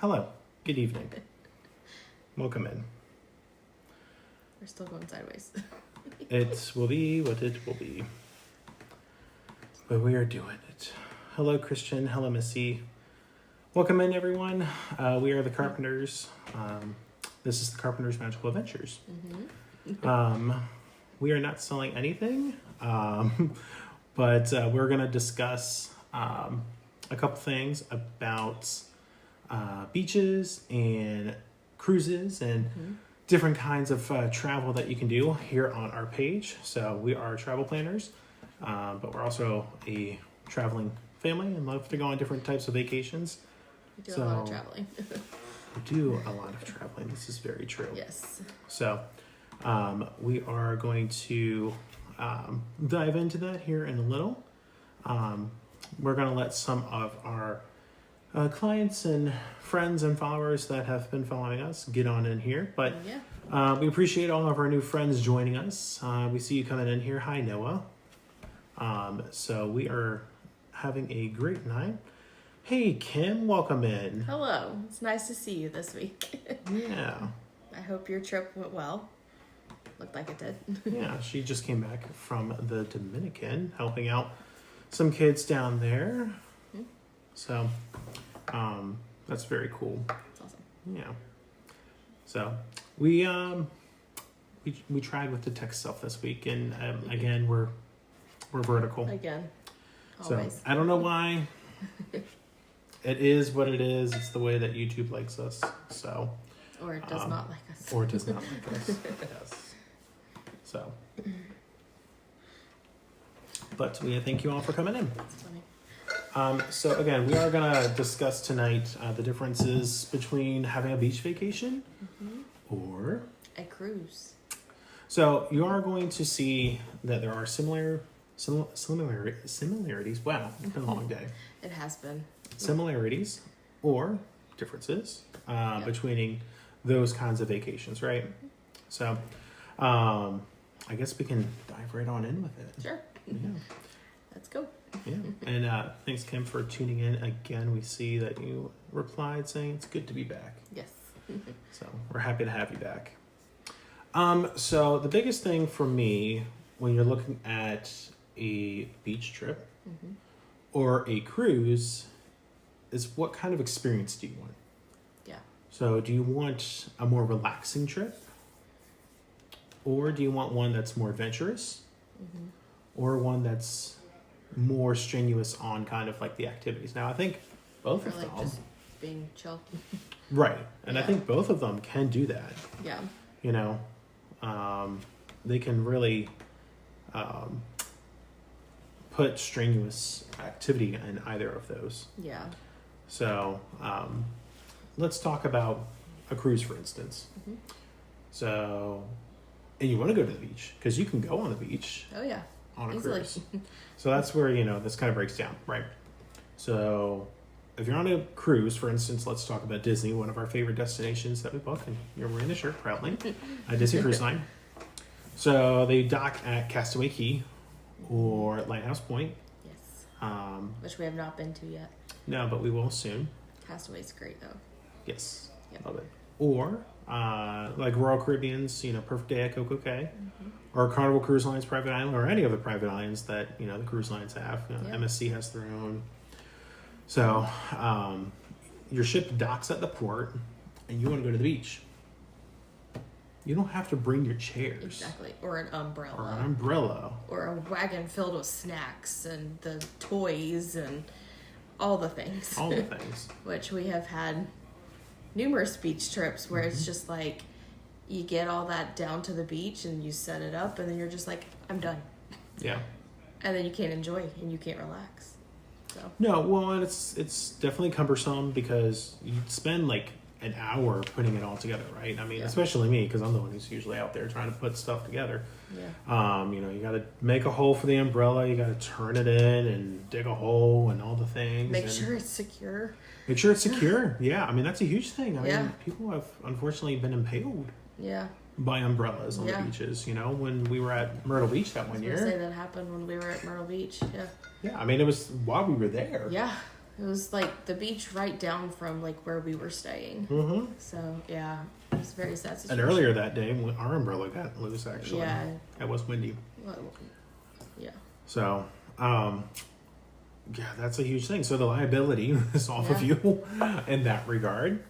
Hello. Good evening. Welcome in. We're still going sideways. It will be what it will be. But we are doing it. Hello, Christian. Hello, Missy. Welcome in, everyone. We are the Carpenters. This is the Carpenters Magical Adventures. We are not selling anything, but we're going to discuss a couple things about beaches and cruises and different kinds of travel that you can do here on our page. So we are travel planners, but we're also a traveling family and love to go on different types of vacations. We do a lot of traveling. We do a lot of traveling. This is very true. Yes. So we are going to dive into that here in a little. We're going to let some of our clients and friends and followers that have been following us get on in here. But we appreciate all of our new friends joining us. We see you coming in here. Hi, Noah. So we are having a great night. Hey, Kim, welcome in. Hello. It's nice to see you this week. Yeah. I hope your trip went well. Looked like it did. Yeah, she just came back from the Dominican, helping out some kids down there. So, that's very cool. That's awesome. Yeah. So we tried with the tech stuff this week, and again we're vertical. Again. Always. So I don't know why. It is what it is. It's the way that YouTube likes us. So. Or it does not like us. Or it does not like us. Yes. So. But we thank you all for coming in. That's funny. So again, we are going to discuss tonight the differences between having a beach vacation or a cruise. So you are going to see that there are similarities. Wow, it's been a long day. It has been. Similarities or differences between those kinds of vacations, right? So I guess we can dive right on in with it. Sure. Yeah. Let's go. Yeah, and thanks, Kim, for tuning in again. We see that you replied saying it's good to be back. Yes. So we're happy to have you back. So the biggest thing for me when you're looking at a beach trip or a cruise is what kind of experience do you want? Yeah. So do you want a more relaxing trip? Or do you want one that's more adventurous? Or one that's more strenuous on kind of like the activities? Now, I think both of them. Just being chill. Right. And I think both of them can do that. Yeah. You know, they can really put strenuous activity in either of those. Yeah. So let's talk about a cruise, for instance. So, and you want to go to the beach because you can go on the beach. Oh, yeah. On a Easily. cruise. So that's where, this kind of breaks down, right? So if you're on a cruise, for instance, let's talk about Disney, one of our favorite destinations that we book, and you're wearing the shirt proudly, Disney Cruise Line. So they dock at Castaway Cay or Lighthouse Point. Yes. Which we have not been to yet. No, but we will soon. Castaway's great, though. Yes. Yep. Love it. Or like Royal Caribbean's, Perfect Day at Coco Cay. Or Carnival Cruise Line's private island, or any other private islands that, the cruise lines have. MSC has their own. So, your ship docks at the port, and you want to go to the beach. You don't have to bring your chairs. Exactly. Or an umbrella. Or an umbrella. Or a wagon filled with snacks and the toys and all the things. All the things. Which we have had numerous beach trips where it's just like, you get all that down to the beach and you set it up and then you're just like, I'm done. Yeah. And then you can't enjoy and you can't relax. So. No, well, and it's definitely cumbersome because you spend like an hour putting it all together, right? I mean, especially me, because I'm the one who's usually out there trying to put stuff together. Yeah. You got to make a hole for the umbrella. You got to turn it in and dig a hole and all the things. Make sure it's secure. Make sure it's secure. Yeah, I mean, that's a huge thing. I mean, people have unfortunately been impaled. Yeah. By umbrellas on the beaches, when we were at Myrtle Beach that one year. I was going to say that happened when we were at Myrtle Beach. Yeah. Yeah, I mean, it was while we were there. Yeah. It was like the beach right down from like where we were staying. Mm-hmm. So yeah, it was a very sad And situation. earlier that day, our umbrella got loose. Actually, Yeah. it was windy. Well, yeah. So, yeah, that's a huge thing. So the liability is off of Yeah. you in that regard.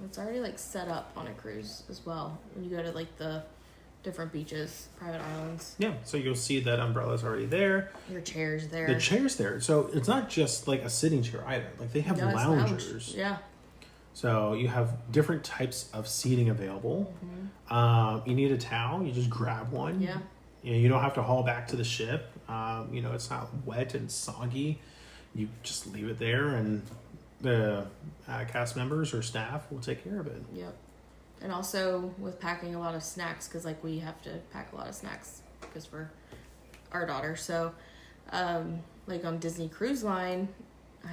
It's already like set up on a cruise as well. When you go to like the different beaches, private islands, Yeah, so you'll see that umbrella's already there. your chairs there. The chair's there. So it's not just like a sitting chair either. Like they have No, it's loungers. lounge. Yeah. So you have different types of seating available. You need a towel, you just grab one. Yeah. You don't have to haul back to the ship. It's not wet and soggy. You just leave it there, and the cast members or staff will take care of it. Yep. And also with packing a lot of snacks, because like we have to pack a lot of snacks because for our daughter. So, like on Disney Cruise Line, I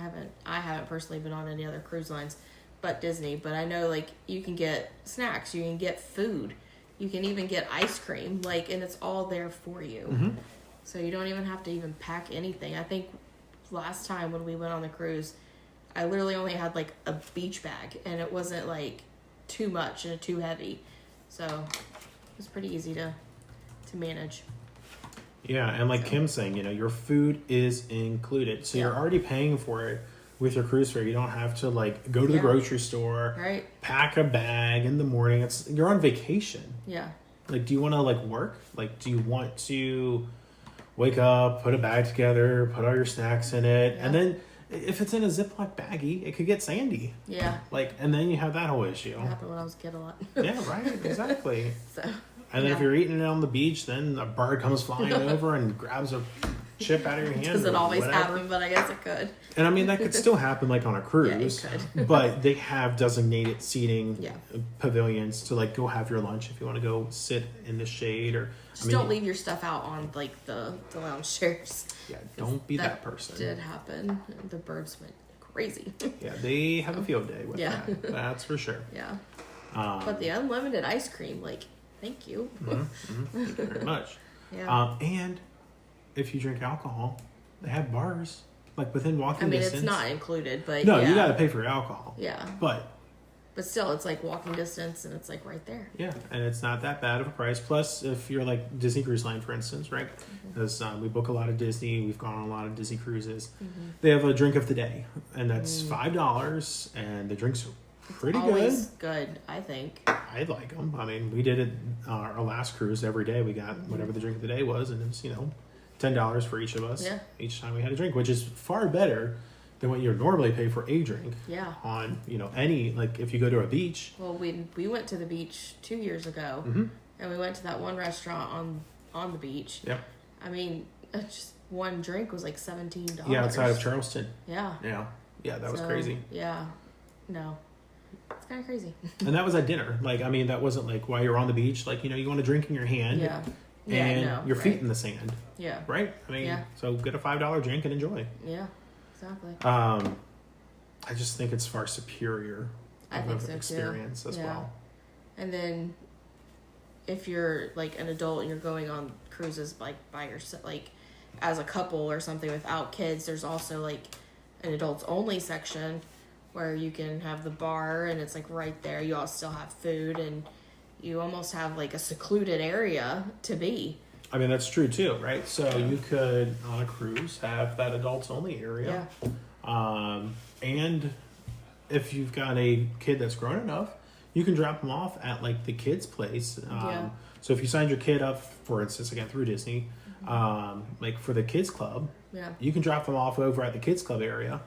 haven't personally been on any other cruise lines, but Disney. But I know like you can get snacks, you can get food, you can even get ice cream, like, and it's all there for you. Mm-hmm. So you don't even have to even pack anything. I think last time when we went on the cruise, I literally only had like a beach bag, and it wasn't like too much and too heavy. So it was pretty easy to manage. Yeah, and like Kim's saying, your food is included. So you're Yeah. already paying for it with your cruise fare. You don't have to like go to the Yeah. grocery store, Right? pack a bag in the morning. You're on vacation. Yeah. Like, do you want to like work? Like, do you want to wake up, put a bag together, put all your snacks in it, Yeah. and then if it's in a Ziploc baggie, it could get sandy. Yeah. Like, and then you have that whole issue. It happened when I was a kid a lot. Yeah, right, exactly. So And then if Yeah. you're eating it on the beach, then a bird comes flying over and grabs a chip out of your hand. doesn't or always whatever. happen, but I guess it could. And I mean, that could still happen like on a cruise. could. But they have designated seating Yeah. pavilions to like go have your lunch if you want to go sit in the shade or. Just don't leave your stuff out on like the lounge chairs. Yeah, don't be that person. Did happen. The birds went crazy. Yeah, they have a field day with Yeah. that. That's for sure. Yeah. Um, But the unlimited ice cream, like, thank you. Thank you very much. Yeah. And if you drink alcohol, they have bars like within walking I mean, distance. it's not included, but No, yeah. you got to pay for your alcohol. Yeah. But But still, it's like walking distance, and it's like right there. yeah, and it's not that bad of a price. Plus, if you're like Disney Cruise Line, for instance, right? Because we book a lot of Disney, we've gone on a lot of Disney cruises. They have a drink of the day, and that's $5, and the drinks are pretty Always good, I think. I like them. I mean, we did it our last cruise every day. We got whatever the drink of the day was, and it was $10 for each of us Yeah. each time we had a drink, which is far better than what you normally pay for a drink Yeah. on any like if you go to a beach. Well, we went to the beach 2 years ago, and we went to that one restaurant on the beach. Yep. I mean, just one drink was like $17. Yeah, outside of Charleston. Yeah. Yeah, that was So, crazy. Yeah. No. It's kind of crazy. And that was at dinner. Like, I mean, that wasn't like while you're on the beach. Like, you want a drink in your hand. Yeah. And no, your feet right. in the sand, Yeah. right? I mean, Yeah. so get a $5 drink and enjoy. Yeah. Exactly. I just think it's far superior I of think an so, too. experience as Yeah. well. And then if you're like an adult and you're going on cruises like by yourself, like as a couple or something without kids, there's also like an adults only section where you can have the bar and it's like right there. You all still have food and you almost have like a secluded area to be. I mean, that's true too, right? So you could, on a cruise, have that adults only area. And if you've got a kid that's grown enough, you can drop them off at like the kids' place. Yeah. So if you signed your kid up, for instance, again through Disney, like for the kids' club, Yeah. you can drop them off over at the kids' club area.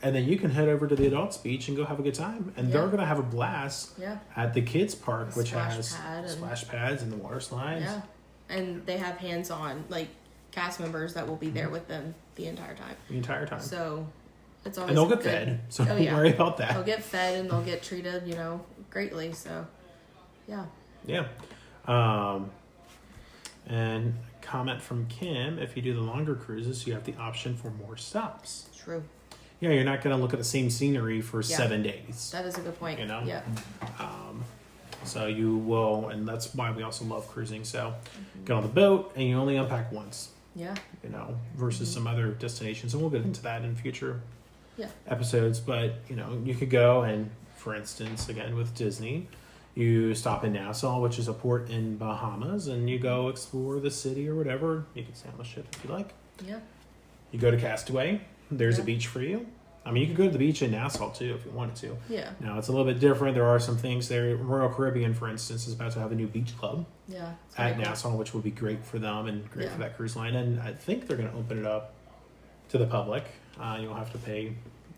And then you can head over to the adults' beach and go have a good time. And they're Yeah. going to have a blast Yeah. at the kids' park, The which splash has pad and- splash pads and the water slides. Yeah. And they have hands on like cast members that will be there with them the entire time. The entire time. So it's always And they'll get good. fed. So Oh, don't yeah. worry about that. They'll get fed and they'll get treated, greatly. So, yeah. Yeah. And comment from Kim, if you do the longer cruises, you have the option for more stops. True. Yeah, you're not going to look at the same scenery for Yeah. 7 days. That is a good point. Yeah. So you will, and that's why we also love cruising. So get on the boat and you only unpack once, Yeah. versus some other destinations. And we'll get into that in future episodes, but you could go and, for instance, again with Disney, you stop in Nassau, which is a port in Bahamas, and you go explore the city or whatever. You can stay on the ship if you like. Yeah. You go to Castaway. There's a Yeah. beach for you. I mean, you could go to the beach in Nassau too if you wanted to. Yeah. Now it's a little bit different. There are some things there. Royal Caribbean, for instance, is about to have a new beach club Yeah. It's at pretty cool. Nassau, which will be great for them and great Yeah. for that cruise line. And I think they're going to open it up to the public. You'll have to pay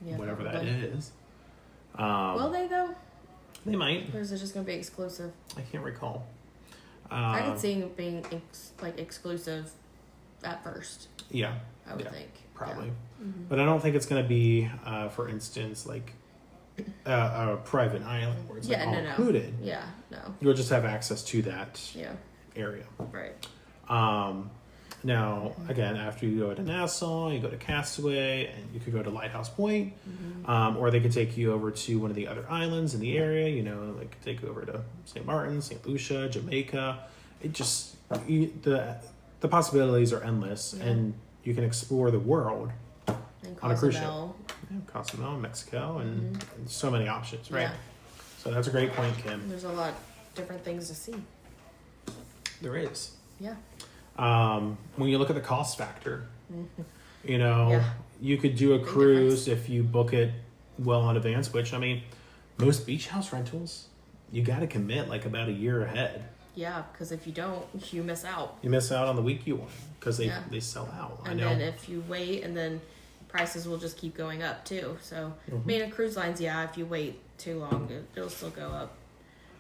Yeah, whatever that probably. is. Will they though? They might. Or is it just gonna be exclusive? I can't recall. I could see it being exclusive at first. Yeah, I would Yeah, think probably. Yeah. Mhm. But I don't think it's going to be, for instance, like a private island where it's Yeah, like all no. included. Yeah. No. You'll just have access to that Yeah. area. Right. Now, again, after you go to Nassau, you go to Castaway, and you could go to Lighthouse Point, or they could take you over to one of the other islands in the area. They could take you over to St. Martin, St. Lucia, Jamaica. It just the possibilities are endless, Yeah. and you can explore the world And on a cruise ship. Cozumel. Cozumel, Mexico, and so many options, right? Yeah. So that's a great point, Kim. There's a lot different things to see. There is. Yeah. When you look at the cost factor, Yeah. you could do a Big cruise if you book it well in advance, which, I mean, most beach house rentals, you got to commit like about a year ahead. Yeah, because if you don't, you miss out. You miss out on the week you want because Yeah. they sell out. I And know. then if you wait, and then prices will just keep going up too. So, Mhm. I mean, in cruise lines, yeah, if you wait too long, it'll still go up.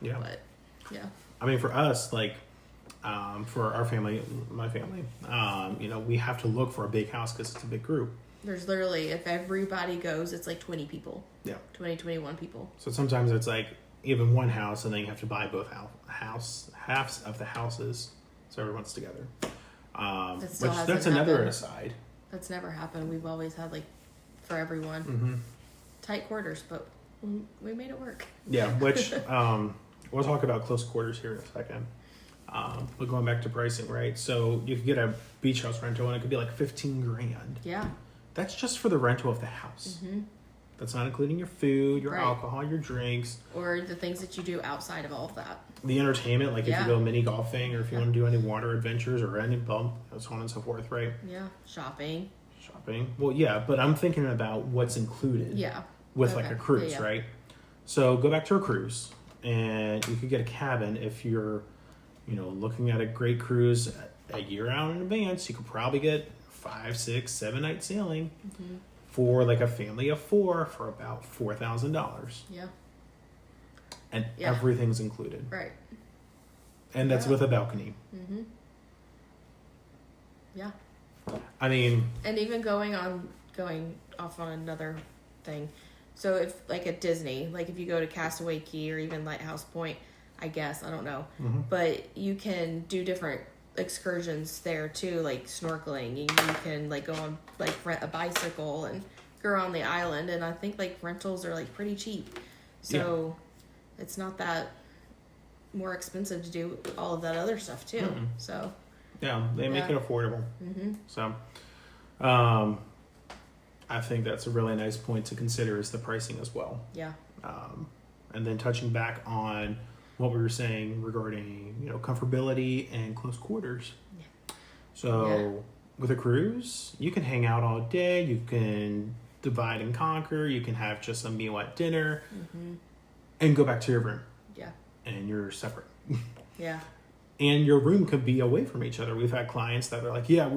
Yeah. But yeah, I mean, for us, like, for our family, my family, we have to look for a big house because it's a big group. there's literally, if everybody goes, it's like 20 people. Yeah. 21 people. So sometimes it's like even one house, and then you have to buy both halves of the houses, so everyone's together. That Which still hasn't that's another happened. aside. That's never happened. We've always had like for everyone Mm-hmm. tight quarters, but we made it work. Yeah, which we'll talk about close quarters here in a second. But going back to pricing, right? So you could get a beach house rental, and it could be like $15,000. Yeah. That's just for the rental of the house. Hmm. That's not including your food, your Right. alcohol, your drinks, Or the things that you do outside of all of that. the entertainment. Like if Yeah. you go mini golfing, or if you want to do any water adventures or any bump, so on and so forth, right? Yeah. Shopping. Shopping. Well, yeah, but I'm thinking about what's included. Yeah. With like Okay. a cruise, Yeah, yeah. right? So go back to a cruise, and you could get a cabin if you're, looking at a great cruise a year out in advance. You could probably get 5, 6, 7 night sailing Hmm. for like a family of 4 for about $4,000, Yeah. and Yeah. everything's included, Right. and that's Yeah. with a balcony. Hmm. Yeah. I mean, And even going off on another thing. So if like at Disney, like if you go to Castaway Key or even Lighthouse Point, I guess, I don't know. mhm. But you can do different excursions there too, like snorkeling, and you can like go on like rent a bicycle and go around the island, and I think like rentals are like pretty cheap. So it's not that more expensive to do all of that other stuff too. Mm-mm. So Yeah, they make Yeah. it affordable. hmm So, I think that's a really nice point to consider is the pricing as well. yeah. And then touching back on what we were saying regarding, comfortability and close quarters. Yeah. So with a cruise, you can hang out all day. You can divide and conquer. You can have just a meal at dinner Hmm. and go back to your room, Yeah. and you're separate. Yeah. And your room could be away from each other. We've had clients that are like, yeah,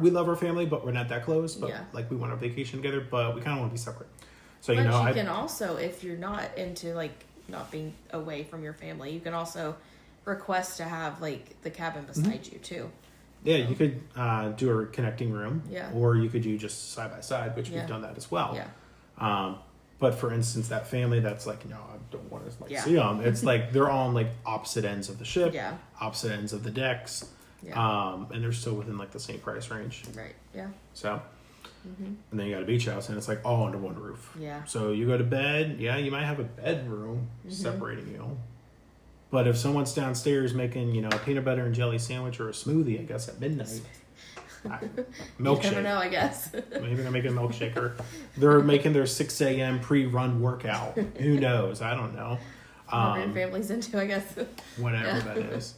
we love our family, but we're not that close. But Yeah. like we want a vacation together, but we kind of want to be separate. So, But you I can also, if you're not into like not being away from your family, you can also request to have like the cabin beside you too. yeah, you could do a connecting room, Yeah. or you could do just side by side, which Yeah. we've done that as well. Yeah. But for instance, that family that's like, no, I don't want to Yeah. see them. It's like they're on like opposite ends of the ship, Yeah. opposite ends of the decks, Yeah. and they're still within like the same price range. Right. Yeah. So, Hmm. and then you got a beach house, and it's like all under one roof. Yeah. So you go to bed, yeah, you might have a bedroom Mhm. separating you. But if someone's downstairs making, a peanut butter and jelly sandwich or a smoothie, I guess at midnight, You Milkshake. never know, I guess. Maybe they're making a milkshake, or they're making their 6 a.m. pre-run workout. Who knows? I don't know. Whatever your family's into, I guess. Whatever that is.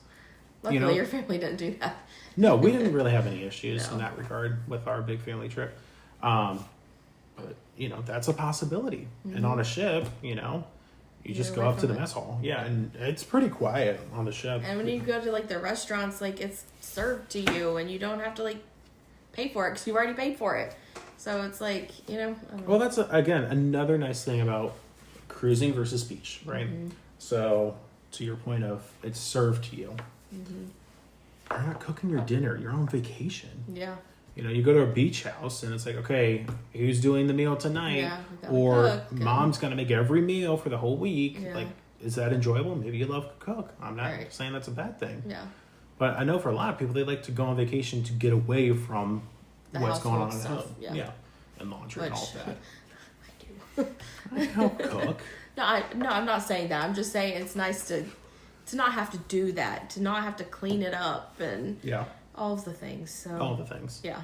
Luckily, your family didn't do that. No, we didn't really have any issues No. in that regard with our big family trip. But, that's a possibility. And on a ship, you just You're go away up to from the it. mess hall. Yeah, and it's pretty quiet on the ship. And when you go to like the restaurants, like it's served to you, and you don't have to like pay for it because you've already paid for it. So it's like I don't know. Well, that's, again, another nice thing about cruising versus beach, right? Mm-hmm. So, to your point of it's served to you. Mm-hmm. You're not cooking your dinner. You're on vacation. Yeah. You go to a beach house and it's like, okay, who's doing the meal tonight? Yeah, we gotta Or cook, and- mom's going to make every meal for the whole week. Yeah. Like, is that enjoyable? Maybe you love to cook. I'm not Right. saying that's a bad thing. Yeah. But I know for a lot of people, they like to go on vacation to get away from The what's going on household at stuff, home. yeah. And laundry and all Which- that. I do. I help cook. No, I'm not saying that. I'm just saying it's nice to not have to do that, to not have to clean it up and Yeah. all of the things. So All the things. yeah.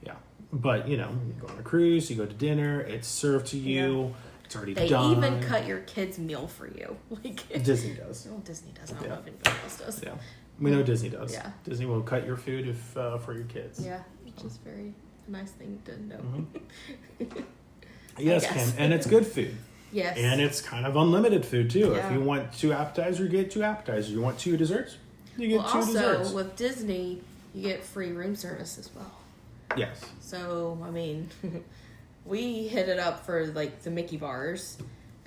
Yeah. But, you go on a cruise, you go to dinner, it's served to you, it's already They done. even cut your kid's meal for you. Like Disney does. well, Disney does. I don't Yeah. know if anybody else does. Yeah. We know Disney does. Yeah. Disney will cut your food if for your kids. Yeah, which is very nice thing to know. Mhm. Yes, guess. Kim. And it's good food. Yes. And it's kind of unlimited food, too. If Yeah. you want 2 appetizers, you get 2 appetizers. You want 2 desserts, you get well, 2 also desserts. with Disney, you get free room service as well. Yes. So I mean, we hit it up for like the Mickey bars,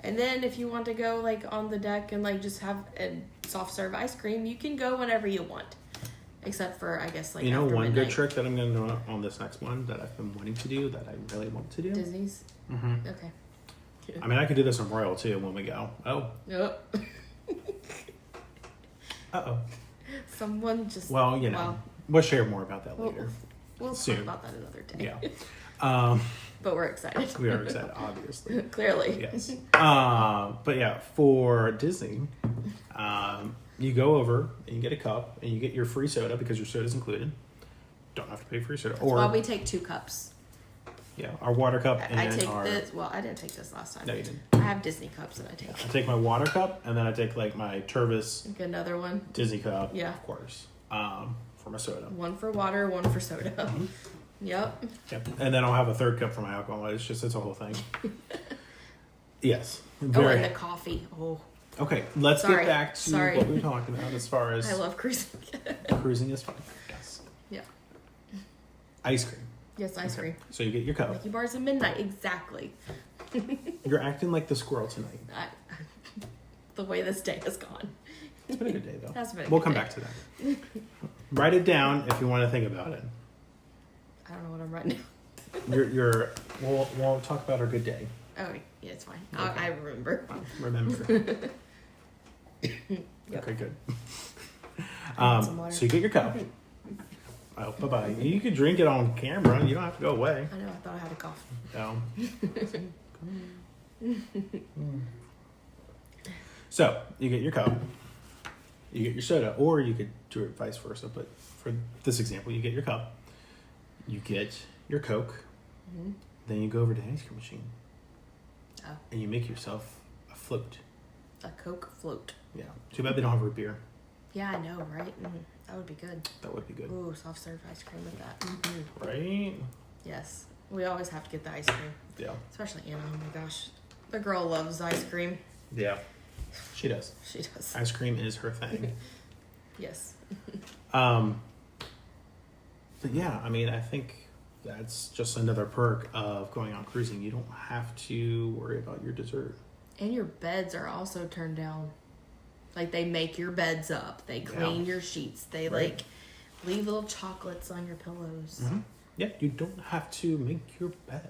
and then if you want to go like on the deck and like just have a soft serve ice cream, you can go whenever you want, except for I guess like You know, after one midnight. good trick that I'm going to do on this next one that I've been wanting to do that I really want to do. Disney's. hmm Okay. I mean, I could do this on Royal, too, when we go. Oh. Yep. Uh-oh. Someone just. Well, we'll share more about that We'll- later. We'll soon. talk about that another day. Yeah. But we're excited. We are excited, obviously. Clearly. Yes. But yeah, for Disney, you go over and you get a cup and you get your free soda because your soda's included. Don't have to pay for your soda. Or Well, we take 2 cups. yeah, our water cup and I take our. this. Well, I didn't take this last time. No, you didn't. I have Disney cups that I take. I take my water cup and then I take like my Tervis Like another one. Disney cup. Yeah. Of course. For my soda. One for water, one for soda. Mm-hmm. Yep. Yep. And then I'll have a third cup for my alcohol. It's a whole thing. Yes. Oh, Very. and the coffee. Oh, Okay, let's Sorry. get back to Sorry. what we were talking about as far as I love cruising. cruising is fun. Yes. Yeah. Ice cream. Yes, ice cream. So you get your cup. Mickey bars at midnight. Exactly. You're acting like the squirrel tonight. The way this day has gone. It's been a good day though. That's been a We'll good come day. back to that. Write it down if you want to think about it. I don't know what I'm writing. We'll talk about our good day. Oh, yeah, it's fine. Okay. I remember. Remember. Yep. Okay, good. Some water. So you get your cup. Oh, bye bye. You could drink it on camera. You don't have to go away. I know. I thought I had a cough. No. So you get your cup, you get your soda, or you could do it vice versa. But for this example, you get your cup, you get your Coke, Mm-hmm. then you go over to the ice cream machine, Oh, and you make yourself a float. a Coke float. Yeah. Too bad they don't have root beer. Yeah, I know, right? That would be good. That would be good, Ooh, soft serve ice cream with that. right? Yes. We always have to get the ice cream. Yeah. Especially Anna. Oh my gosh. The girl loves ice cream. Yeah. She does. She does. Ice cream is her thing. Yes. But yeah, I mean, I think that's just another perk of going on cruising. You don't have to worry about your dessert. And your beds are also turned down. Like they make your beds up. They clean your sheets. They Right. like leave little chocolates on your pillows. Mm-hmm. Yeah, you don't have to make your bed.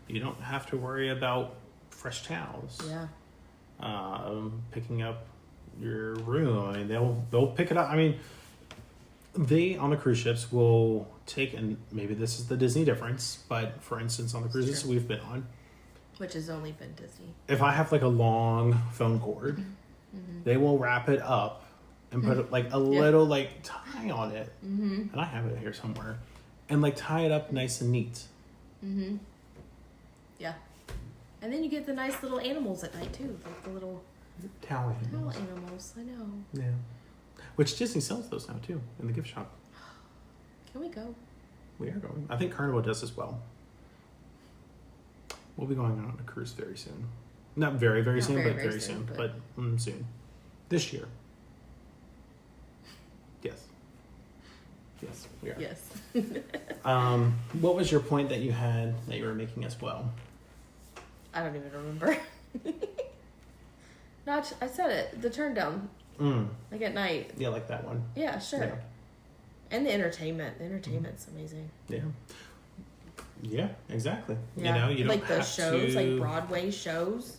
You don't have to worry about fresh towels. Yeah. Picking up your room. I mean, they'll pick it up. I mean, they on the cruise ships will take, and maybe this is the Disney difference, but for instance, on the cruises Sure. we've been on, Which has only been Disney. if I have like a long phone cord, they will wrap it up and put like a little like tie on it, and I have it here somewhere, and like tie it up nice and neat. Yeah. And then you get the nice little animals at night too, like the little Towel animals. I know. Yeah. Which Disney sells those now too in the gift shop. Can we go? We are going. I think Carnival does as well. We'll be going on a cruise very soon. Not very, very Not soon, very, but very very soon, soon. but- But soon. This year. Yes. Yes, we are. Yes. What was your point that you had that you were making as well? I don't even remember. I said it. The turn down, like at night. Yeah, like that one. Yeah, sure. Yeah. And the entertainment. The entertainment's amazing. Yeah. Yeah, exactly. Yeah. You know, you don't like the have shows, to, like Broadway shows.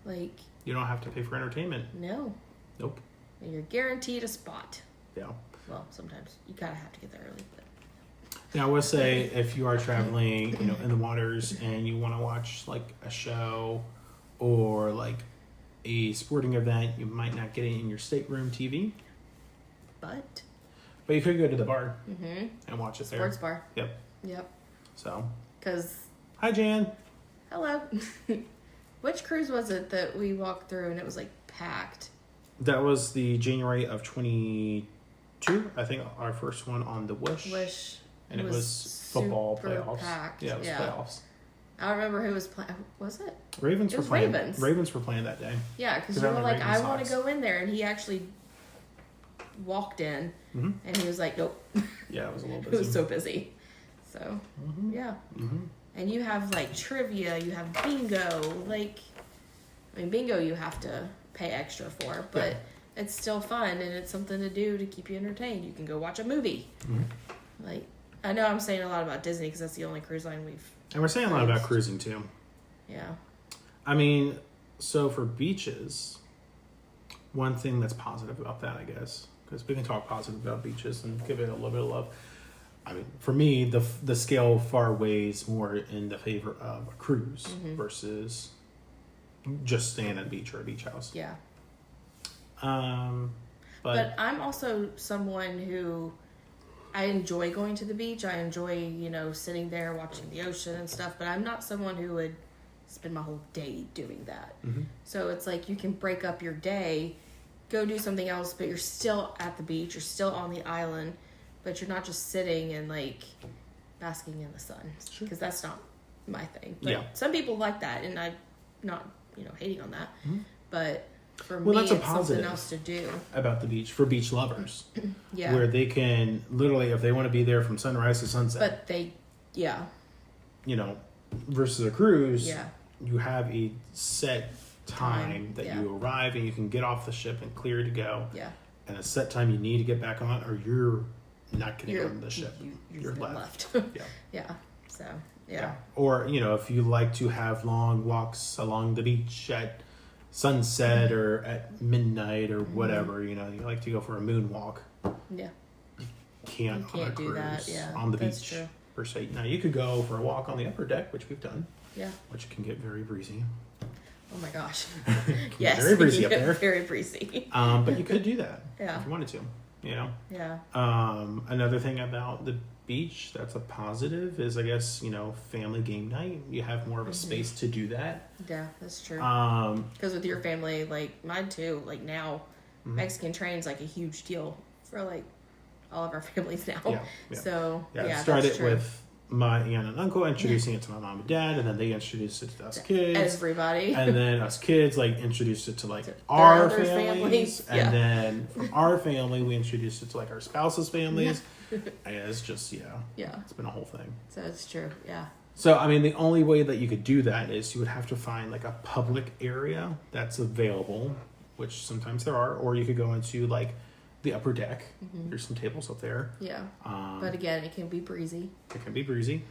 Like, you don't have to pay for entertainment. no. Nope. And you're guaranteed a spot. Yeah. Well, sometimes you gotta have to get there early, but Now, I will say, if you are traveling, you know, in the waters and you want to watch like a show or like a sporting event, you might not get it in your stateroom TV, but but you could go to the bar and watch it there. sports bar. Yep. Yep. So, Because hi, Jan. hello. Which cruise was it that we walked through and it was like packed? That was the January of 22. I think our first one on the Wish. And it was football super playoffs. Packed. Yeah, it was playoffs. I don't remember who was playing. Was it? Ravens It were was playing. Ravens. Ravens were playing that day. Yeah, because Because you I'm were a like, I Ravens want to Sox. go in there, and he actually walked in, and he was like, nope. Yeah, it was a little It busy. was so busy. So yeah, and you have like trivia, you have bingo. Like, I mean, bingo you have to pay extra for, but it's still fun and it's something to do to keep you entertained. You can go watch a movie. Like, I know I'm saying a lot about Disney because that's the only cruise line we've. And we're saying a lot about cruising too. Yeah. I mean, so for beaches, one thing that's positive about that, I guess, because we can talk positive about beaches and give it a little bit of love. I mean, for me, the scale far weighs more in the favor of a cruise versus just staying at a beach or a beach house. Yeah. But I'm also someone who I enjoy going to the beach. I enjoy, sitting there watching the ocean and stuff, but I'm not someone who would spend my whole day doing that. So it's like you can break up your day, go do something else, but you're still at the beach, you're still on the island, but you're not just sitting and like basking in the sun. Because that's not my thing. But some people like that, and I'm not, hating on that. But for me, that's a it's positive something else to do. about the beach for beach lovers, Yeah. where they can literally, if they want to be there from sunrise to sunset, But they, yeah. Versus a cruise, Yeah. you have a set time that you arrive and you can get off the ship and clear to go. Yeah. And a set time you need to get back on, or you're not getting You're on the ship. You're left. left. Yeah. Yeah. So, yeah. Or, if you like to have long walks along the beach at sunset or at midnight or whatever, you like to go for a moon walk. Yeah. Can't on a do cruise that, yeah. on the That's beach true. per se. Now you could go for a walk on the upper deck, which we've done, Yeah. which can get very breezy. Oh my gosh. Yes, very breezy up there. Very breezy. But you could do that Yeah. if you wanted to. Yeah. Another thing about the beach that's a positive is, I guess, family game night. You have more of a space to do that. Yeah, that's true. Because with your family, like mine too, like now, Mexican train's like a huge deal for like all of our families now. Yeah. So, it that's started true. with my aunt and uncle introducing it to my mom and dad, and then they introduced it to us kids. Everybody. And then us kids introduced it to their our other families. Yeah. And then from our family we introduced it to our spouses' families. And it's just Yeah. it's been a whole thing. So it's true. Yeah. So I mean the only way that you could do that is you would have to find a public area that's available, which sometimes there are, or you could go into the upper deck. There's some tables up there. Yeah. But again, it can be breezy. It can be breezy.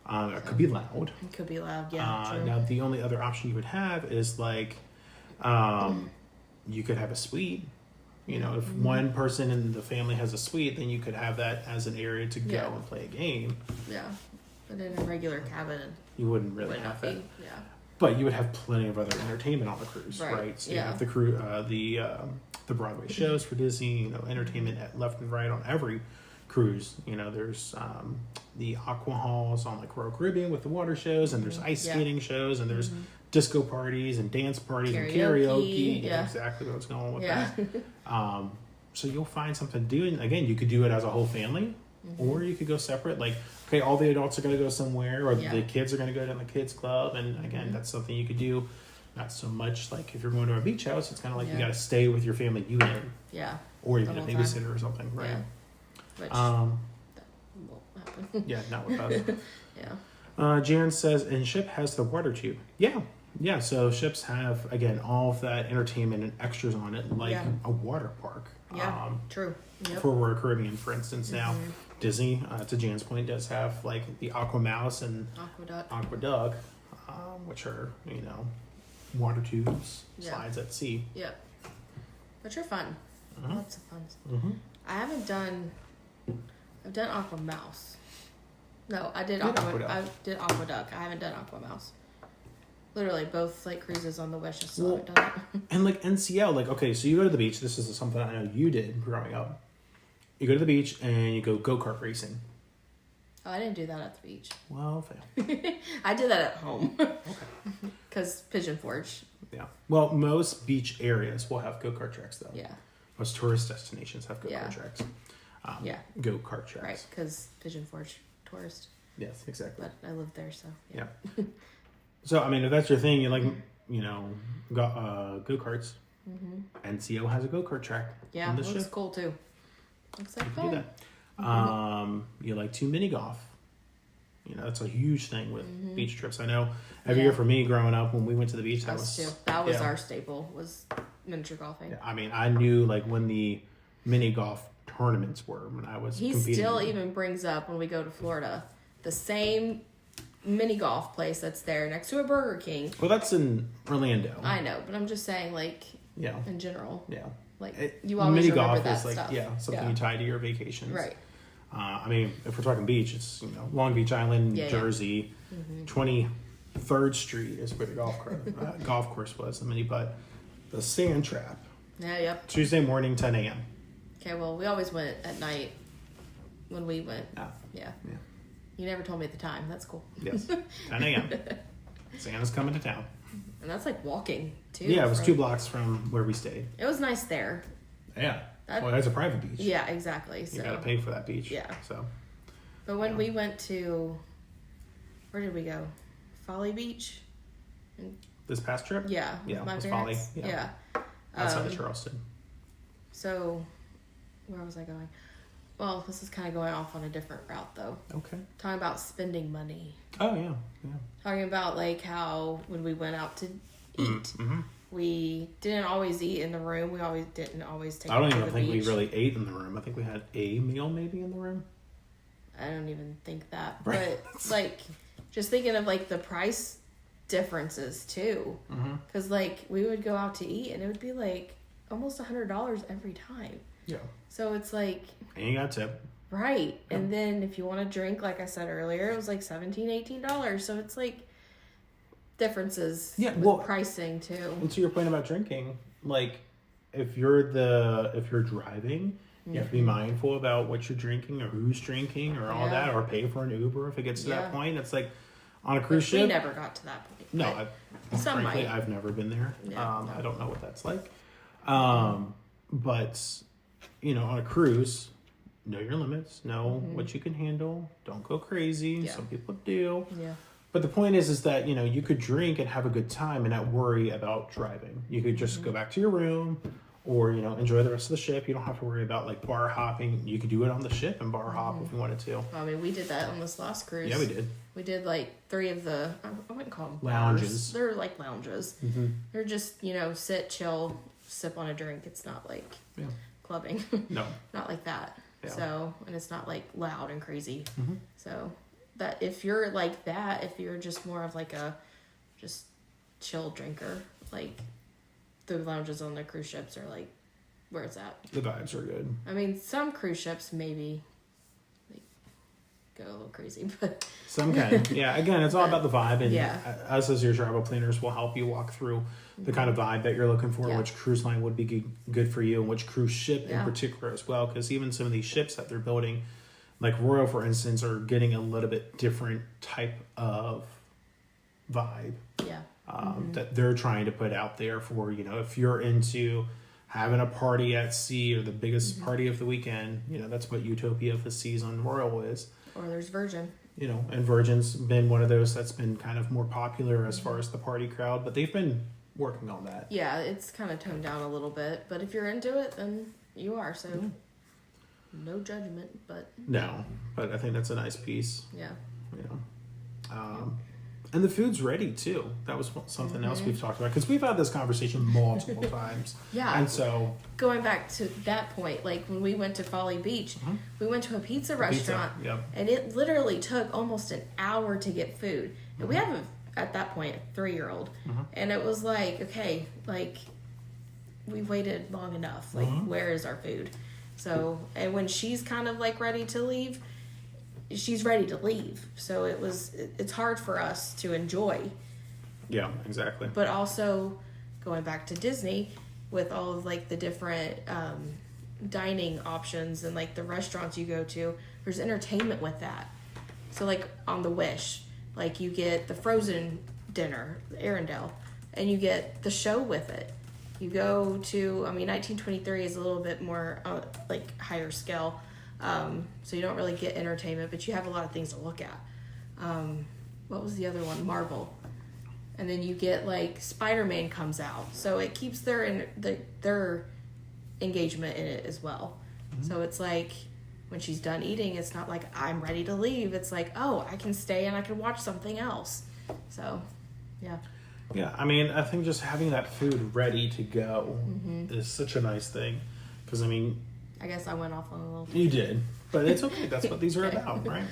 It could be loud. It could be loud. Yeah. True. Now the only other option you would have is you could have a suite. If one person in the family has a suite, then you could have that as an area to go and play a game. Yeah. But in a regular cabin, You wouldn't really would have not that. be. Yeah. But you would have plenty of other entertainment on the cruise, Right, right? So you yeah. have the Broadway shows for Disney, entertainment at left and right on every cruise. There's the aqua halls on like Royal Caribbean with the water shows, and there's ice Yeah. skating shows, and there's disco parties and dance parties and Karaoke, karaoke. yeah. Exactly what's going on with Yeah. that. So you'll find something to do. And again, you could do it as a whole family, or you could go separate. Like, okay, all the adults are going to go somewhere, or Yeah. the kids are going to go to the kids club. And again, that's something you could do. Not so much like if you're going to a beach house, it's kind of like you Yeah. got to stay with your family unit, Yeah. or you The get a whole time. babysitter or something, right? Yeah. Which Um, won't happen. yeah, not with us. Yeah. Jan says, and ship has the water tube. Yeah. So ships have, again, all of that entertainment and extras on it, like Yeah. a water park. Yeah. True. Yep. For Royal Caribbean, for instance. Now, Disney, to Jan's point, does have like the Aqua Mouse and Aqueduct. Aqua Duck, which are, water tubes, Yeah. slides at sea. Yep. Which are fun. Mhm. Lots of fun. Mm-hmm. I've done Aqua Mouse. No, I did You did Aqua. Aqueduct. I did Aqueduct. I haven't done Aqua Mouse. Literally, both like cruises on the wish. I still haven't done it. And like NCL, like, okay, so you go to the beach. This is something I know you did growing up. You go to the beach and you go-kart racing. Oh, I didn't do that at the beach. Well, fail. I did that at home. Okay. Because Pigeon Forge. Yeah. Well, most beach areas will have go-kart tracks, though. Yeah. Most tourist destinations have go-kart Yeah. tracks. Yeah. Go-kart tracks. Right. Because Pigeon Forge tourist. Yes, exactly. But I lived there, so. Yeah. So, I mean, if that's your thing, you like, go-karts. NCO has a go-kart track. Yeah. on the Looks ship. cool too. Looks like You fun. can do that. You like to mini golf. That's a huge thing with beach trips. I know every Yeah. year for me growing up when we went to the beach, that Us was too. That was yeah. our staple, was miniature golfing. Yeah, I mean, I knew like when the mini golf tournaments were when I was He competing. still even brings up when we go to Florida the same mini golf place that's there next to a Burger King. Well, that's in Orlando. I know, but I'm just saying, like, Yeah. in general, Yeah. like you always mini remember golf that is like stuff. something you tie to your vacations. Right. I mean, if we're talking beach, it's Long Beach Island, Yeah, yeah. Jersey, 23rd Street is where the golf course was. The mini putt, the sand trap. Yeah. Yep. Tuesday morning, 10 a.m. Okay. Well, we always went at night when we went. Ah, Yeah. yeah. You never told me at the time. That's cool. Yes, 10 a.m. Santa's coming to town. And that's like walking too. Yeah, it was from- 2 blocks from where we stayed. It was nice there. Yeah. That- Well, that's a private beach. Yeah. Exactly. So. You got to pay for that beach. Yeah. So, But when we went to, where did we go? Folly Beach. this past trip? Yeah. with Yeah, my it was parents. Folly, yeah. Yeah. Outside of Charleston. So, where was I going? Well, this is kind of going off on a different route, though. Okay. Talking about spending money. Oh, yeah. Yeah. Talking about, like, how when we went out to eat, Mm-hmm. we didn't always eat in the room. We didn't always take I don't it to even the think beach. we really ate in the room. I think we had a meal maybe in the room. I don't even think that. Right. But, like, just thinking of, like, the price differences, too. Mm-hmm. Because, like, we would go out to eat, and it would be, like, almost $100 every time. Yeah. So it's like... And you got a tip. Right. And then if you want to drink, like I said earlier, it was like $17, $18. So it's like differences Yeah, with well- pricing too. And to your point about drinking, like if you're driving, you have to be mindful about what you're drinking or who's drinking or all Yeah. that, or pay for an Uber if it gets to Yeah. that point. It's like on a cruise We ship. never got to that point. No, but some frankly, might. I've never been there. Yeah, no. I don't know what that's like. But on a cruise, know your limits, know what you can handle. Don't go crazy. Yeah. Some people do. Yeah. But the point is that you could drink and have a good time and not worry about driving. You could just go back to your room, or enjoy the rest of the ship. You don't have to worry about like bar hopping. You could do it on the ship and bar hop if you wanted to. I mean, we did that on this last cruise. Yeah, we did. We did like 3 of the, I wouldn't call them Lounges. bars. They're like lounges. Mm-hmm. They're just, sit, chill, sip on a drink. It's not like Yeah. clubbing. No. Not like that. Yeah. So, and it's not like loud and crazy. Mhm. So, that if you're like that, if you're just more of like a just chill drinker, like the lounges on the cruise ships are like where it's at. The vibes are good. I mean, some cruise ships maybe like go a little crazy, but Some can. Yeah, again, it's all about the vibe, and Yeah. us as your travel planners will help you walk through the kind of vibe that you're looking for, Yeah. which cruise line would be good for you, and which cruise ship in Yeah. particular as well, because even some of these ships that they're building, like Royal, for instance, are getting a little bit different type of vibe yeah. that they're trying to put out there for, if you're into having a party at sea or the biggest party of the weekend, that's what Utopia for Seas on Royal is. Or there's Virgin. And Virgin's been one of those that's been kind of more popular as far as the party crowd, but they've been working on that. Yeah, it's kind of toned down a little bit, but if you're into it, then you are. So no judgment, but No, but I think that's a nice piece, yeah. And the food's ready too. That was something else we've talked about, because we've had this conversation multiple times. Yeah. And so Going back to that point, like when we went to Folly Beach, we went to a pizza restaurant, yep. and it literally took almost an hour to get food. And we have at that point a 3-year-old, and it was like, okay, like we waited long enough. Like, where is our food? So, and when she's kind of like ready to leave, she's ready to leave. So it's hard for us to enjoy. Yeah, exactly. But also going back to Disney with all of like the different dining options and like the restaurants you go to, there's entertainment with that. So like on the Wish, like you get the Frozen dinner, Arendelle, and you get the show with it. You go to, 1923 is a little bit more like higher scale. So you don't really get entertainment, but you have a lot of things to look at. What was the other one? Marvel. And then you get like Spider-Man comes out. So it keeps their engagement in it as well. So it's like when she's done eating, it's not like I'm ready to leave. It's like, oh, I can stay and I can watch something else. So, yeah. Yeah, I think just having that food ready to go is such a nice thing. Because, I guess I went off on a little. You did, but it's okay. That's what these are about, right?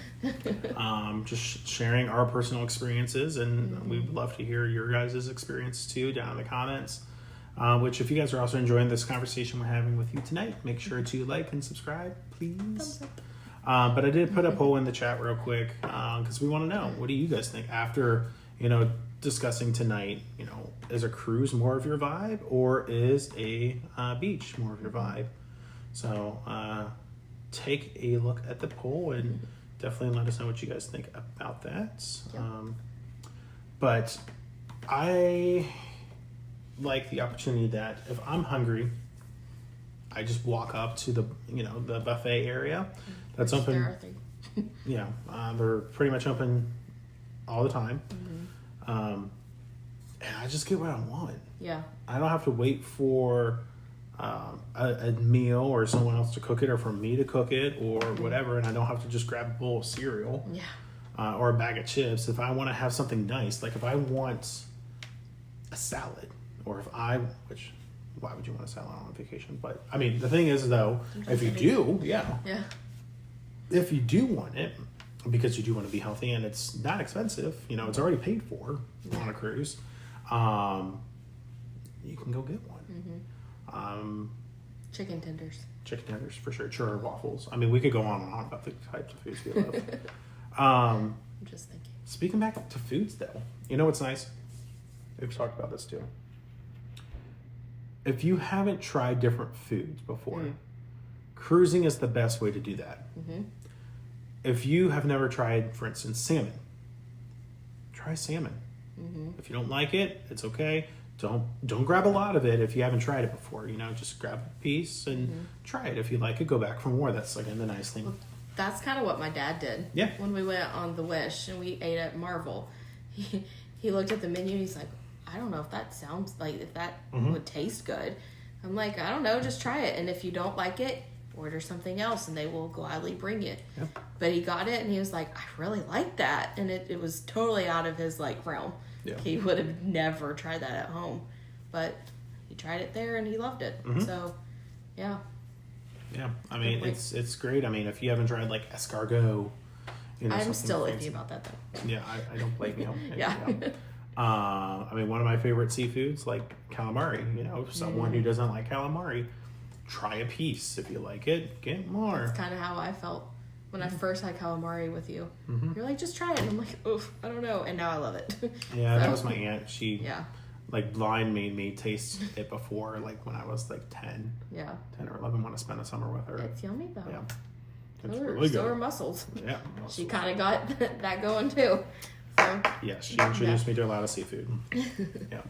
Just sharing our personal experiences, and we would love to hear your guys' experience too down in the comments. Which, if you guys are also enjoying this conversation we're having with you tonight, make sure to like and subscribe, please. But I did put a poll in the chat real quick because we want to know, what do you guys think after discussing tonight? Is a cruise more of your vibe, or is a beach more of your vibe? So take a look at the poll and definitely let us know what you guys think about that. Yep. But I like the opportunity that if I'm hungry, I just walk up to the the buffet area that's open. There are things. Yeah, they're pretty much open all the time, and I just get what I want. Yeah. I don't have to wait for a meal or someone else to cook it, or for me to cook it, or whatever, and I don't have to just grab a bowl of cereal or a bag of chips. If I want to have something nice, like if I want a salad, or why would you want a salad on vacation? But the thing is though, if you do, if you do want it, because you do want to be healthy and it's not expensive, it's already paid for on a cruise, you can go get one. Chicken tenders For sure. Churro waffles. We could go on and on about the types of foods we love. I'm just thinking. Speaking back to foods though, what's nice? We've talked about this too. If you haven't tried different foods before, cruising is the best way to do that. If you have never tried, for instance, salmon, try salmon. If you don't like it, it's okay. Don't grab a lot of it if you haven't tried it before. Just grab a piece and try it. If you like it, go back for more. That's again the nice thing. Well, that's kind of what my dad did. Yeah. When we went on the Wish and we ate at Marvel, he looked at the menu and he's like, I don't know if that sounds like if that would taste good. I'm like, I don't know, just try it. And if you don't like it, order something else and they will gladly bring it. Yep. But he got it and he was like, I really like that. And it was totally out of his realm. Yeah. He would have never tried that at home. But he tried it there and he loved it. So, yeah. Yeah, it's great. If you haven't tried escargot, I'm still iffy about that though. Yeah, I don't blame you. Yeah. One of my favorite seafoods, like calamari. Someone who doesn't like calamari, try a piece. If you like it, get more. That's kind of how I felt When I first had calamari with you, Mm-hmm. you're like, just try it. And I'm like, oof, I don't know. And now I love it. Yeah, that So, was my aunt. She yeah, like blind made me taste it before, like when I was like 10 yeah. or 11 when I spent a summer with her. It's yummy though. Yeah. It's So, really so are good. mussels. Yeah. She kind of got that going too. So, Yes, she introduced me to a lot of seafood. Yeah.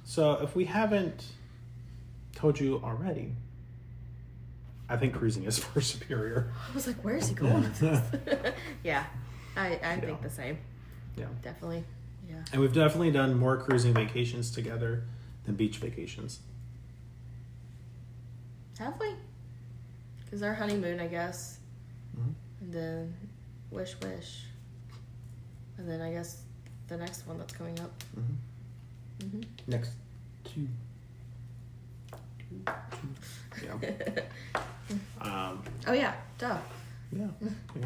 So if we haven't told you already, I think cruising is for Superior. I was like, where is he going with this? Yeah, I think the same. Yeah. Definitely. Yeah. And we've definitely done more cruising vacations together than beach vacations. Have we? Because our honeymoon, I guess. Mhm. And then Wish Wish. And then I guess the next one that's coming up. Mm-hmm. Hmm. Next two. Yeah. Oh, yeah. Duh. Yeah.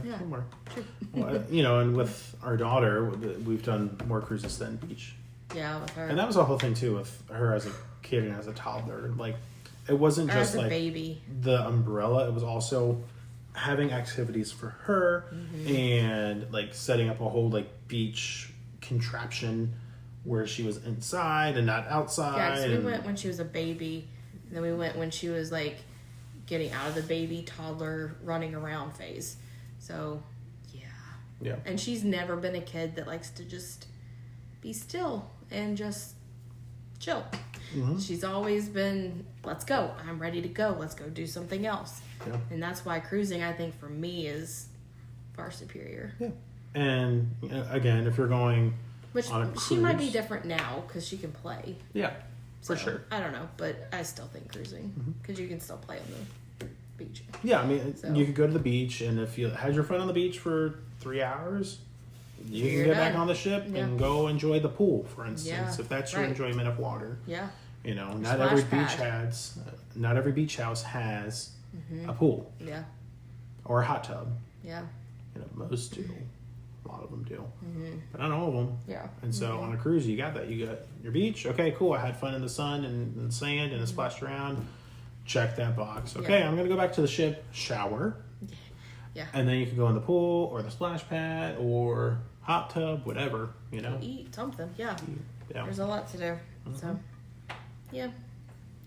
Yeah. More. True. Well, you know, and with our daughter, we've done more cruises than beach. Yeah, with her. And that was the whole thing too with her as a kid and as a toddler. Like, it wasn't Or just as a like baby. the umbrella; it was also having activities for her and like setting up a whole like beach contraption where she was inside and not outside. Yeah, so we and- went when she was a baby. And then we went when she was like getting out of the baby, toddler, running around phase. So, yeah. Yeah. And she's never been a kid that likes to just be still and just chill. Mhm. She's always been, let's go. I'm ready to go. Let's go do something else. Yeah. And that's why cruising, I think, for me is far superior. Yeah. And again, if you're going Which on a she might be cruise- different now because she can play. yeah, for So, sure. I don't know, but I still think cruising because you can still play on the beach. Yeah, I mean, So- you could go to the beach, and if you had your fun on the beach for 3 hours, you can You're get back done. on the ship Yeah. and go enjoy the pool, for instance, Yeah, if that's your right. enjoyment of water. Yeah. You know, Or not every splash beach pad. has, not every beach house has Mm-hmm. a pool Yeah. or a hot tub. Yeah. You know, most do, a lot of them do, Mm-hmm. but not all of them. Yeah. And so on a cruise, you got that. You got your beach. Okay, cool. I had fun in the sun and sand and I splashed around. Check that box. Okay, Mm-hmm. Yeah. I'm going to go back to the ship, shower. Yeah. And then you can go in the pool or the splash pad or hot tub, whatever, you know. Eat something. Yeah. Yeah. There's a lot to do. So, yeah.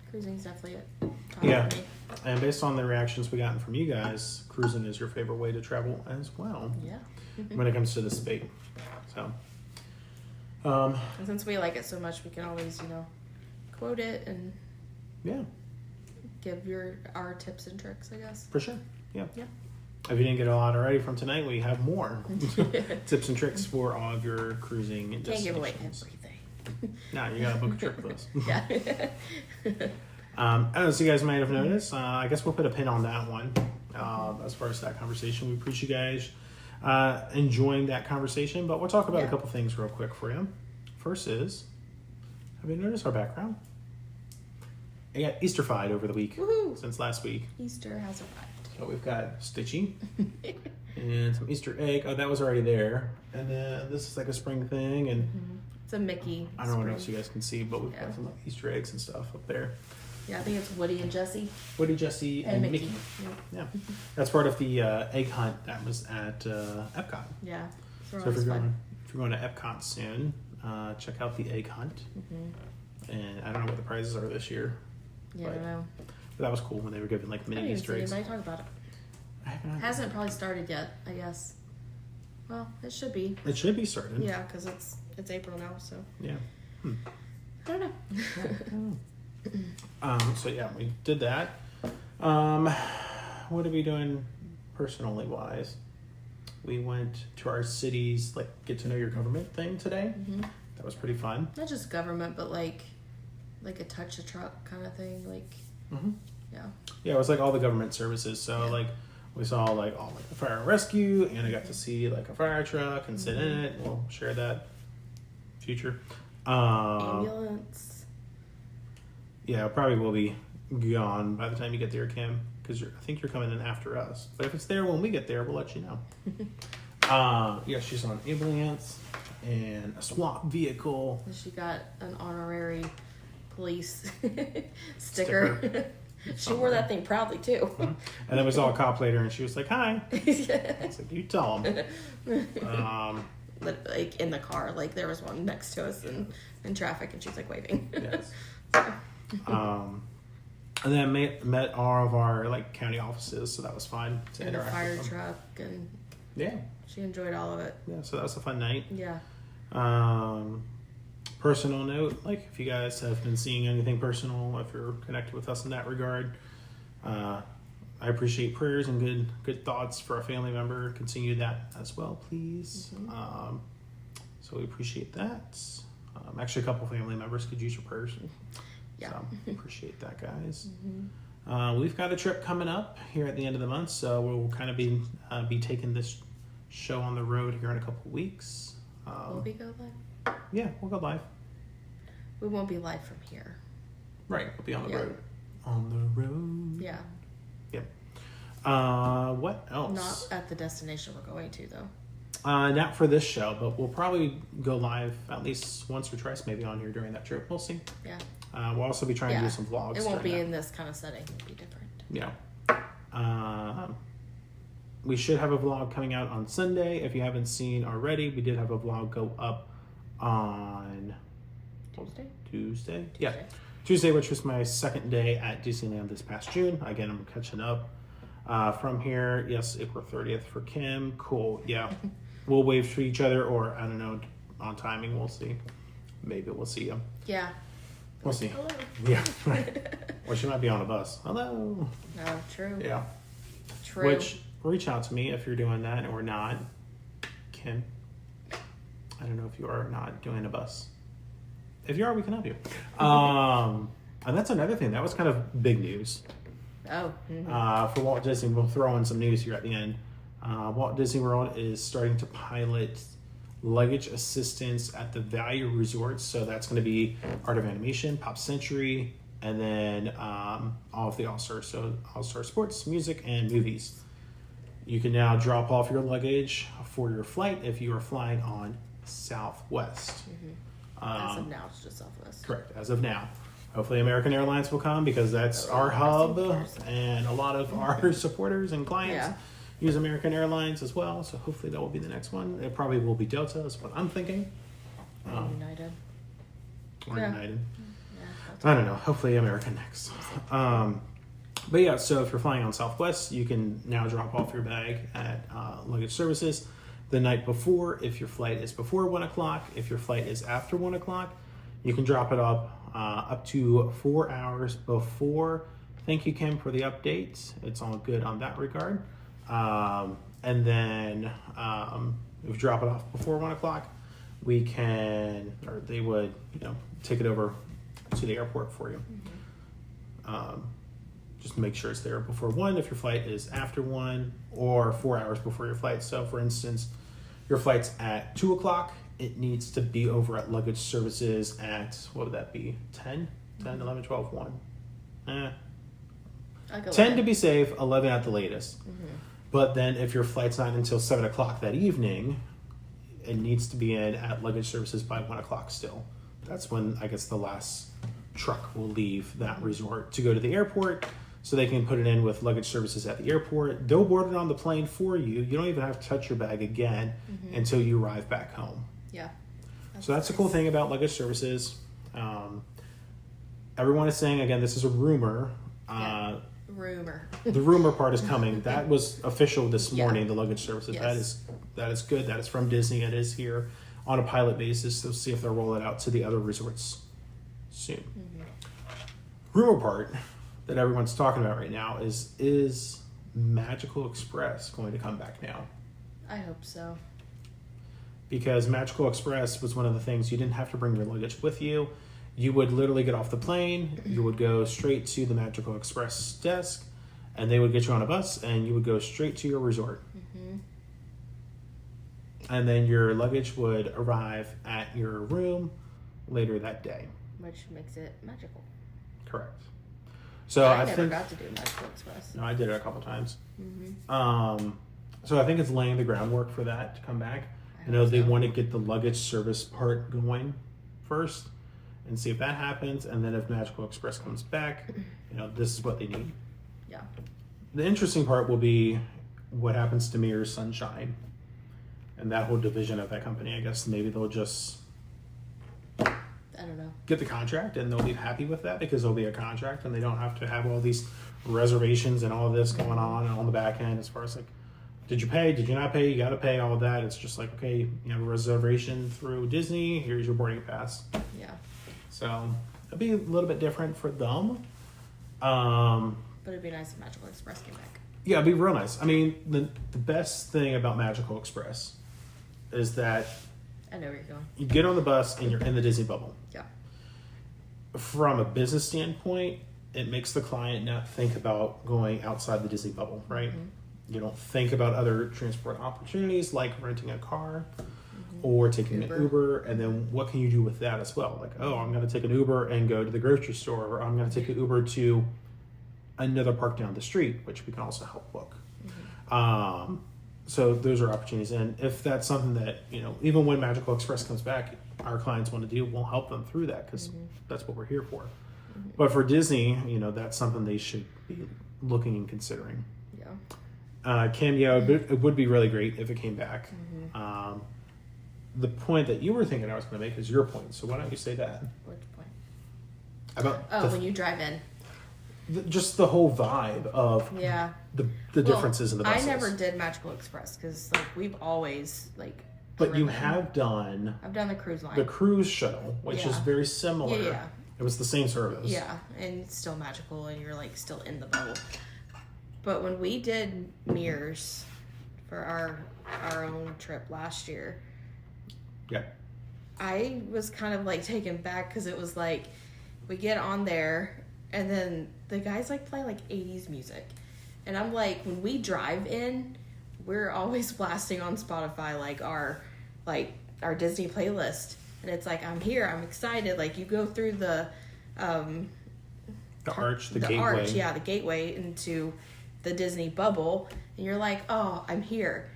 Cruising's definitely it. Top Yeah. for me. And based on the reactions we gotten from you guys, cruising is your favorite way to travel as well Yeah. when it comes to this debate. So, And since we like it so much, we can always, quote it and yeah, give our tips and tricks, I guess. for sure. Yeah. Yeah. If you didn't get a lot already from tonight, we have more tips and tricks for all of your cruising Can't give away destinations. everything. No, you gotta book a trip with us. Yeah. I don't know, so you guys might have noticed. I guess we'll put a pin on that one as far as that conversation. We appreciate you guys enjoying that conversation, but we'll talk about a Yeah. couple things real quick for you. First is, have you noticed our background? It got Easterfied over the week Woohoo! since last week. Easter has arrived. So we've got Stitchy and some Easter egg. Oh, that was already there. And then this is like a spring thing, and It's a Mickey. I don't know what spring. else you guys can see, but we've Yeah. got some Easter eggs and stuff up there. Yeah, I think it's Woody and Jesse. Woody, Jesse, and Mickey. Yep. Yeah, that's part of the egg hunt that was at Epcot. Yeah. So if always you're fun. going to Epcot soon, check out the egg hunt. And I don't know what the prizes are this year, Yeah, I don't know. but that was cool when they were giving like I didn't mini even Easter see eggs. anybody talk about it. I haven't- Hasn't probably started yet, I guess. Well, it should be. It should be started. Yeah, because it's April now, so Yeah. I don't know. So yeah, we did that. What are we doing personally wise? We went to our city's like get to know your government thing today. That was pretty fun. Not just government, but like a touch a truck kind of thing. Like, yeah. Yeah, it was like all the government services. So like we saw like all like the fire and rescue, and I got to see like a fire truck and sit in it. We'll share that future. Ambulance. Yeah, it probably will be gone by the time you get there, Kim, because I think you're coming in after us. But if it's there when we get there, we'll let you know. Yeah, she's on ambulance and a swap vehicle. And she got an honorary police sticker. She wore that thing proudly too. And then we saw a cop later, and she was like, "Hi." It's like, you tell him. Like in the car, like there was one next to us in traffic, and she was like waving. Yes. And then met all of our like county offices, so that was fun to And a interact fire with them. truck, and Yeah, she enjoyed all of it. yeah. So that was a fun night. Yeah. Personal note, like if you guys have been seeing anything personal, if you're connected with us in that regard, I appreciate prayers and good thoughts for a family member. Continue that as well, please. So we appreciate that. Actually, a couple family members could use your prayers. Yeah. So appreciate that, guys. We've got a trip coming up here at the end of the month, so we'll kind of be taking this show on the road here in a couple weeks. Will we go live? Yeah, we'll go live. We won't be live from here. Right, we'll be on the Yeah. road. On the road. Yeah. Yep. What else? Not at the destination we're going to though. Not for this show, but we'll probably go live at least once or twice, maybe on here during that trip. We'll see. Yeah. We'll also be trying to Yeah. do some vlogs. It won't be during in this kind of setting. It'll be different. that. Yeah. We should have a vlog coming out on Sunday. If you haven't seen already, we did have a vlog go up on Tuesday. Yeah, Tuesday, which was my second day at Disneyland this past June. Again, I'm catching up from here. Yes, April 30th for Kim. Cool. Yeah, we'll wave to each other, or I don't know, on timing. We'll see. Maybe we'll see you. Yeah. We'll see. Hello. Yeah. Or she might be on a bus. Hello. No, true. Yeah. True. Which, reach out to me if you're doing that or not. Kim. I don't know if you are not doing a bus. If you are, we can help you. And that's another thing. That was kind of big news. Oh. For Walt Disney. We'll throw in some news here at the end. Walt Disney World is starting to pilot luggage assistance at the value resorts. So that's going to be Art of Animation, Pop Century, and then all of the All-Star. So All-Star Sports, Music, and Movies. You can now drop off your luggage for your flight if you are flying on Southwest. As of now, it's just Southwest. Correct, as of now. Hopefully American Airlines will come because that's our hub, and a lot of our supporters and clients use American Airlines as well. So hopefully that will be the next one. It probably will be Delta is what I'm thinking. United. Or Yeah. United. Yeah. I don't know. Hopefully American next. But yeah, so if you're flying on Southwest, you can now drop off your bag at Luggage Services the night before. If your flight is before 1 o'clock, if your flight is after 1 o'clock, you can drop it up to 4 hours before. Thank you, Kim, for the update. It's all good on that regard. And then if you drop it off before 1 o'clock, we can, or they would, take it over to the airport for you. Just make sure it's there before 1 if your flight is after 1, or 4 hours before your flight. So for instance, your flight's at 2 o'clock, it needs to be over at Luggage Services at, what would that be, 10, 11, 12, 1. Like 10 11. to be safe, 11 at the latest. But then if your flight's not until 7 o'clock that evening, it needs to be in at Luggage Services by 1 o'clock still. That's when I guess the last truck will leave that resort to go to the airport, so they can put it in with Luggage Services at the airport. They'll board it on the plane for you. You don't even have to touch your bag again until you arrive back home. Yeah. So that's the cool thing about Luggage Services. Everyone is saying, again, this is a rumor. Rumor. The rumor part is coming. That was official this morning, the Luggage Services. Yes. That is good. That is from Disney. It is here on a pilot basis. So see if they'll roll it out to the other resorts soon. Rumor part that everyone's talking about right now is Magical Express going to come back now? I hope so. Because Magical Express was one of the things you didn't have to bring your luggage with you. You would literally get off the plane, you would go straight to the Magical Express desk, and they would get you on a bus, and you would go straight to your resort. And then your luggage would arrive at your room later that day. Which makes it magical. Correct. So I I never think got to do Magical Express. no, I did it a couple times. So I think it's laying the groundwork for that to come back. I know hope they so. want to get the luggage service part going first, and see if that happens. And then if Magical Express comes back, this is what they need. Yeah. The interesting part will be what happens to Mirror's Sunshine and that whole division of that company. I guess maybe they'll just I don't know. get the contract and they'll be happy with that because there'll be a contract and they don't have to have all these reservations and all this going on the back end as far as like, did you pay? Did you not pay? You got to pay all of that. It's just like, okay, you have a reservation through Disney. Here's your boarding pass. Yeah. So it'll be a little bit different for them. But it'd be nice if Magical Express came back. Yeah, it'd be real nice. I mean, the best thing about Magical Express is that I know where you're going. you get on the bus and you're in the Disney bubble. Yeah. From a business standpoint, it makes the client not think about going outside the Disney bubble, right? Mm-hmm. You don't think about other transport opportunities like renting a car or taking an Uber, and then what can you do with that as well? Like, oh, I'm going to take an Uber and go to the grocery store, or I'm going to take an Uber to another park down the street, which we can also help book. So those are opportunities, and if that's something that, even when Magical Express comes back, our clients want to do, we'll help them through that because that's what we're here for. But for Disney, that's something they should be looking and considering. Yeah. Kim, it would be really great if it came back. The point that you were thinking I was going to make is your point, so why don't you say that? Which point? About when you drive in. just the whole vibe of the differences in the buses. I never did Magical Express because we've always But you have done. I've done the cruise line. The cruise shuttle, which is very similar. Yeah. It was the same service. Yeah, and it's still magical, and you're still in the bubble. But when we did Mirrors for our own trip last year, yeah, I was kind of taken back because it was we get on there and then the guys play 80s music, and I'm when we drive in, we're always blasting on Spotify our Disney playlist, and it's I'm here, I'm excited. You go through the arch, the gateway. Arch, yeah, the gateway into the Disney bubble, and you're oh, I'm here.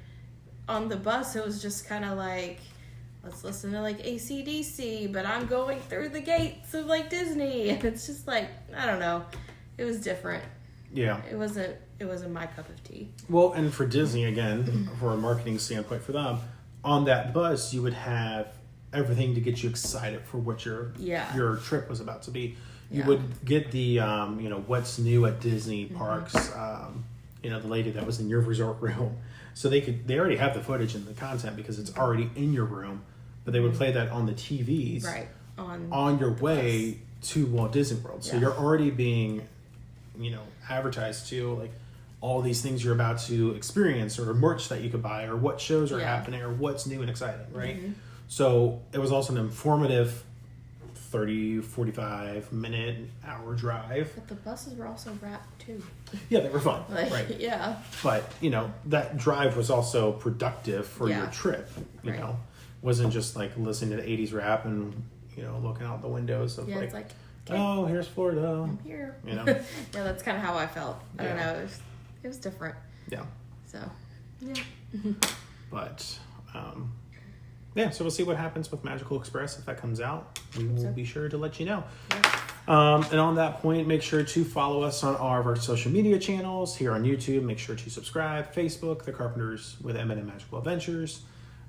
On the bus, it was just kind of let's listen to AC/DC, but I'm going through the gates of Disney, and it's just I don't know, it was different. Yeah, it wasn't my cup of tea. Well, and for Disney again, for a marketing standpoint for them, on that bus you would have everything to get you excited for what your trip was about to be. You would get the what's new at Disney parks. The lady that was in your resort room, so they already have the footage and the content because it's already in your room, but they would play that on the TVs on your way to Walt Disney World. So you're already being advertised to all these things you're about to experience, or merch that you could buy, or what shows are happening, or what's new and exciting, right? So it was also an informative 30, 45 minute, hour drive. But the buses were also wrapped too. Yeah, they were fun. Right. Yeah. But, that drive was also productive for your trip. You know, wasn't just listening to the 80s rap and, looking out the windows of it's oh, here's Florida. I'm here. Yeah, that's kind of how I felt. I don't know. It was different. Yeah. So, yeah. But, so we'll see what happens with Magical Express. If that comes out, we will be sure to let you know. Yeah. And on that point, make sure to follow us on all of our social media channels here on YouTube. Make sure to subscribe. Facebook, The Carpenters with M&M Magical Adventures.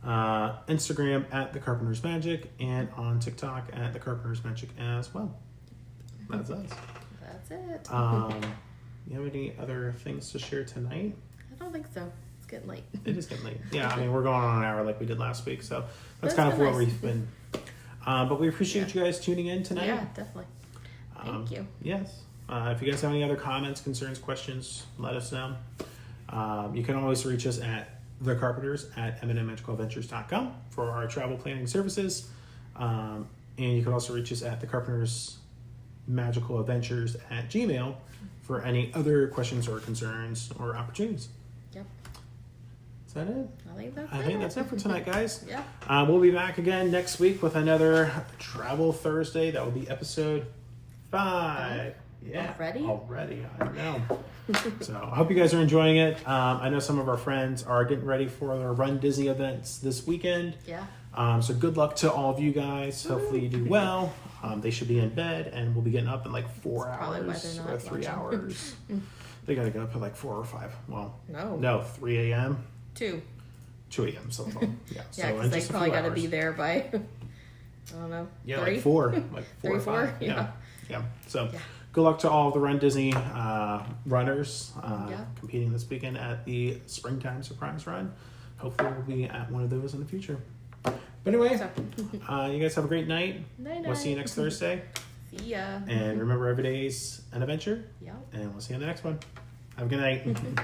Instagram at The Carpenters Magic, and on TikTok at The Carpenters Magic as well. That's us. That's it. You have any other things to share tonight? I don't think so. It's getting late. It is getting late. Yeah, I mean, we're going on an hour like we did last week, so that's kind of where we've been. But we appreciate you guys tuning in tonight. Yeah, definitely. Thank you. Yes. If you guys have any other comments, concerns, questions, let us know. You can always reach us at thecarpenters@mmagicadventures.com for our travel planning services. And you can also reach us at thecarpentersmagicadventures@gmail for any other questions or concerns or opportunities. Yep. Is that it? I think that's it for tonight, guys. Yeah. We'll be back again next week with another Travel Thursday. That will be episode 5. Yeah. Already, I know. So I hope you guys are enjoying it. I know some of our friends are getting ready for their Run Disney events this weekend. Yeah. So good luck to all of you guys. Hopefully you do well. They should be in bed, and we'll be getting up in like 4 probably why hours they're or not 3 watching. hours. They gotta get up at like 4 or 5. Well, No. no, 3 a.m. 2. 2 a.m. Some of them. Yeah. Yeah, in because they just a probably few got to be hours. there by, I don't know, Yeah, 3? like 4, like 4 or 3, 5. 4? Yeah. Yeah. So Yeah. good luck to all of the Run Disney runners Yeah. competing this weekend at the Springtime Surprise Run. Hopefully we'll be at one of those in the future. But anyway, So, you guys have a great night. night, We'll see you next Thursday. See ya. And remember, every day's an adventure. Yep. And we'll see you on the next one. Have a good night.